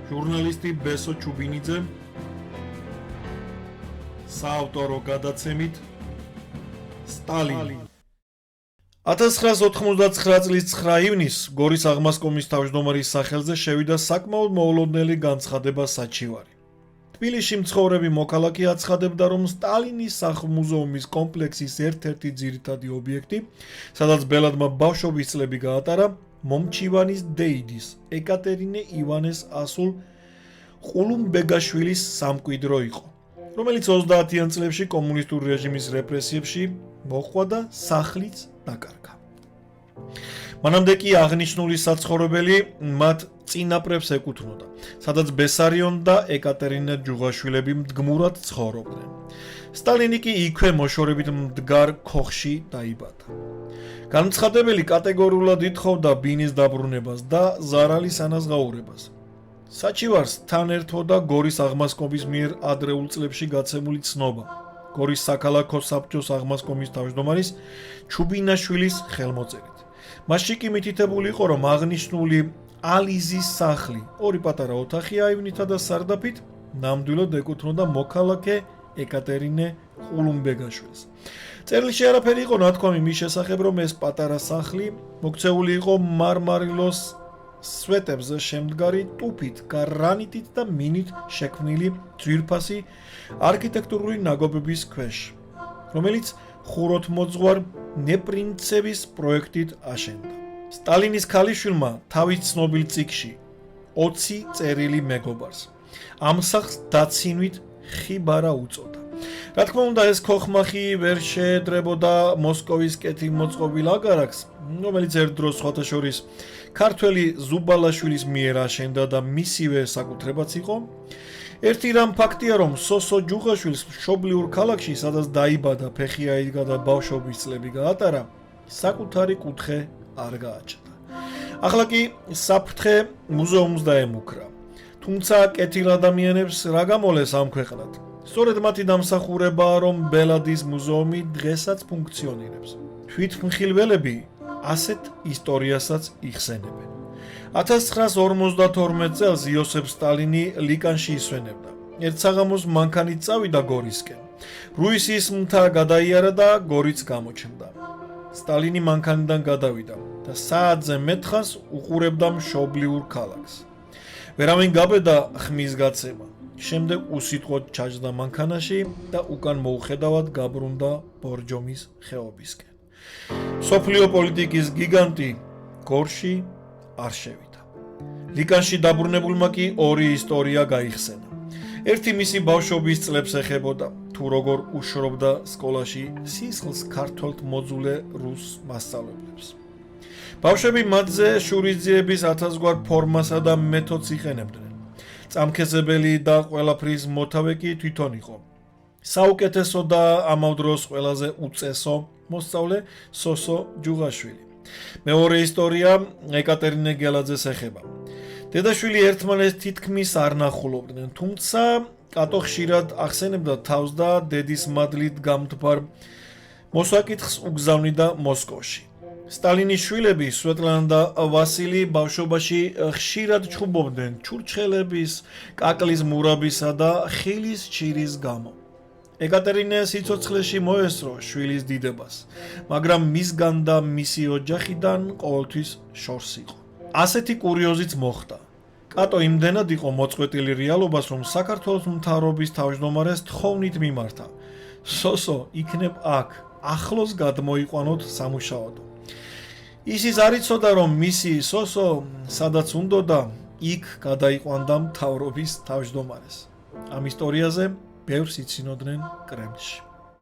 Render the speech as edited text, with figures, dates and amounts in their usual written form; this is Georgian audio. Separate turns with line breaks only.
ჟურნალისტი ბესო ჩუბინიძე, საავტორო გადაცემით სტალინი. 1999 წლის 9 ივნისს გორის აღმასკომის თავმჯდომარის სახელზე შევიდა საკმაოდ მოულოდნელი განცხადება საჩივარი. თბილისში მცხოვრები მოქალაქე აცხადებდა, რომ სტალინის სახლ-მუზეუმის კომპლექსის ერთ-ერთი ძირითადი ობიექტი, სადაც ბელადმა ბავშვობის წლები გაატარა, მომჩივანის დეიდის ეკატერინე ივანეს ასულ ყულუმბეგაშვილის სამკვიდრო იყო, რომელიც 30-იან წლებში კომუნისტურ რეჟიმის რეპრესიებში მოჰყვა და სახლიც დაკარგა. მანამდე კი აღნიშნული საცხოვრებელი მათ წინაპრებს ეკუთვნოდა, სადაც ბესარიონ და ეკატერინე ჯუღაშვილები მდგმურად ცხოვრობდნენ. სტალინი კი იქვე მოშორებით მდგარ ქოხში დაიბადა. განცხადებელი კატეგორიულად ითხოვდა ბინის დაბრუნებას და ზარალის ანაზღაურებას. საჩივარს თან ერთვოდა გორის აღმასკომის მიერ ადრეულ წლებში გაცემული ცნობა, გორის საქალაქო საბჭოს აღმასკომის თავმჯდომარის ჩუბინაშვილის ხელმოწერით. მასში კი მითითებული იყო, რომ აღნიშნული ალიზის სახლი, ორი პატარა ოთახი აივნითა და სარდაფით, ნამდვილად ეკუთვნოდა მოქალაქე ეკატერინე ყულუმბეგაშვილს. წერილში არაფერი იყო ნათქვამი მის შესახებ, რომ ეს პატარა სახლი მოქცეული იყო მარმარილოს სვეტებზე შემდგარი ტუფით, გრანიტით და მინით შექმნილი ძვირფასი არქიტექტურული ნაგობების ქვეშ, რომელიც ხუროთმოძღვარ ნეპრინცევის პროექტით აშენდა. სტალინის ქალიშვილმა თავის ცნობილ წიგნში 20 წერილი მეგობარს ამ სახლს დაცინვით ხიბარა უწოდა. რა თქმა უნდა, ეს ქოხმახი ვერ შეედრებოდა მოსკოვის კეთილმოწყობილ აგარაკს, რომელიც ერთ დროს სხვათა შორის ქართველი ზუბალაშვილის მიერ აშენდა და მისივე საკუთრებაც იყო. ერთი რამ ფაქტია, რომ სოსო ჯუღაშვილს მშობლიურ ქალაქში, სადაც დაიბადა, ფეხი აიდგა და ბავშვობის წლები გაატარა, საკუთარი კუთხე არ გააჩნდა. ახლა კი საფრთხე მუზეუმს დაემუქრა. თუმცა კეთილ ადამიანებს რა გამოლეს ამ ქვეყნად? სწორედ მათი დამსახურებაა, რომ ბელადის მუზეუმი დღესაც ფუნქციონირებს. თვითმხილველები ასეთ ისტორიასაც იხსენებენ. 1952 წელს იოსებ სტალინი ლიკანში ისვენებდა. ერთ საღამოს მანქანით წავიდა გორისკენ. რუისის მთა გადაიარა და გორიც გამოჩნდა. სტალინი მანქანიდან გადავიდა და საათზე მეთხას უყურებდა მშობლიურ ქალაქს. ვერავინ გაბედა ხმის გაცემა. შემდეგ უსიტყვოდ ჩაჯდა მანქანაში და უკან მოუხედავად გაბრუნდა ბორჯომის ხეობისკენ. სოფლიო პოლიტიკის გიგანტი გორში არ შევიდა. ლიკანში დაბრუნებულმა კი ორი ისტორია გაიხსენა. ერთი მისი ბავშვობის წლებს ეხებოდა, თუ როგორ უშრობდა სკოლაში სისხლს ქართველთ მოძულე რუს მასწავლებლებს. ბავშვები მათზე შურისძიების ათასგვარ ფორმასა და მეთოდს იყენებდნენ. წამქესებელი და ყველაფრის მოთავე კი თვითონ იყო. საუკეთესო და ამავდროულად ყველაზე უწესო მოსწავლე სოსო ჯუღაშვილი. მეორე ისტორია ეკატერინე გელაძეს ეხება. დედაშვილი ერთმანეთს თითქმის არ ნახულობდნენ, თუმცა კატო ხშირად ახსენებდა თავს და დედის მადლით გამთბარ მოსაკითხს უგზავნიდა მოსკოვში. სტალინის შვილები სვეტლანა და ვასილი ბავშვობაში ხშირად ჩხუბობდნენ ჩურჩხელების, კაკლის მურაბისა და ხილის ჩირის გამო. ეკატერინე სიცოცხლეში მოესწრო შვილის დიდებას, მაგრამ მისგან და მისი ოჯახიდან ყოველთვის შორს იყო. ასეთი კურიოზიც მოხდა. კატო იმდენად იყო მოწყვეტილი რეალობას, რომ საქართველოს მთავრობის თავმჯდომარეს თხოვნით მიმართა. სოსო იქნებ აქ, ახლოს გადმოიყვანოთ სამუშაოდ. ისიც არ იცოდა, რომ მისი სოსო, სადაც უნდოდა, იქ გადაიყვანდა მთავრობის თავმჯდომარეს. ამ ისტორიაზე ბევრს იცინოდნენ კრემლში.